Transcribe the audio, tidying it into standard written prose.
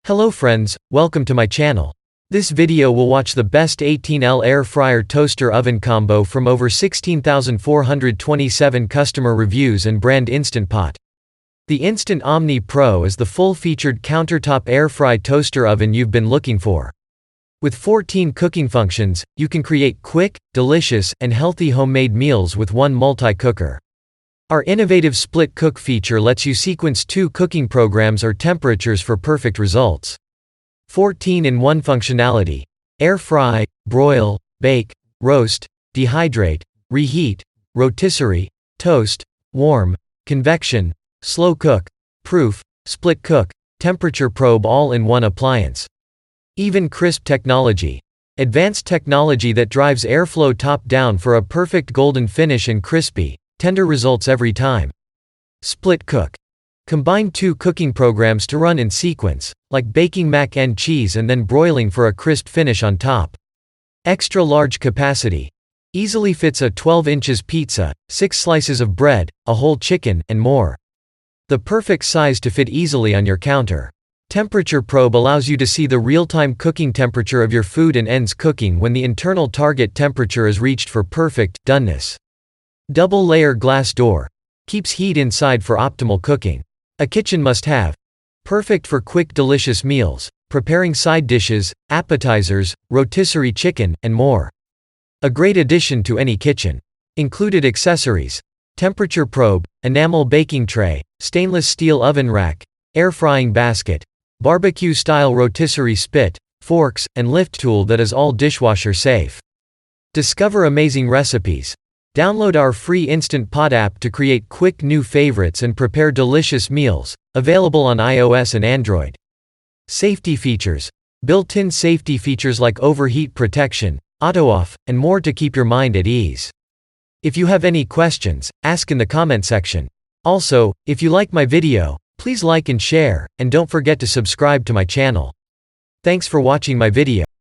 Hello friends, welcome to my channel. This video will watch the best 18L air fryer toaster oven combo from over 16,427 customer reviews and brand Instant Pot. The Instant Omni Pro is the full-featured countertop air fry toaster oven you've been looking for. With 14 cooking functions, you can create quick, delicious, and healthy homemade meals with one multi-cooker. Our innovative split cook feature lets you sequence 2 cooking programs or temperatures for perfect results. 14-in-1 functionality: air fry, broil, bake, roast, dehydrate, reheat, rotisserie, toast, warm, convection, slow cook, proof, split cook, temperature probe, all in one appliance. Even crisp technology. Advanced technology that drives airflow top down for a perfect golden finish and crispy, tender results every time. Split cook. Combine 2 cooking programs to run in sequence, like baking mac and cheese and then broiling for a crisp finish on top. Extra large capacity. Easily fits a 12 inches pizza, 6 slices of bread, a whole chicken, and more. The perfect size to fit easily on your counter. Temperature probe allows you to see the real-time cooking temperature of your food and ends cooking when the internal target temperature is reached for perfect doneness. Double-layer glass door. Keeps heat inside for optimal cooking. A kitchen must-have. Perfect for quick delicious meals, preparing side dishes, appetizers, rotisserie chicken, and more. A great addition to any kitchen. Included accessories: temperature probe, enamel baking tray, stainless steel oven rack, air frying basket, barbecue-style rotisserie spit, forks, and lift tool that is all dishwasher safe. Discover amazing recipes. Download our free Instant Pot app to create quick new favorites and prepare delicious meals, available on iOS and Android. Safety features. Built-in safety features like overheat protection, auto-off, and more to keep your mind at ease. If you have any questions, ask in the comment section. Also, if you like my video, please like and share, and don't forget to subscribe to my channel. Thanks for watching my video.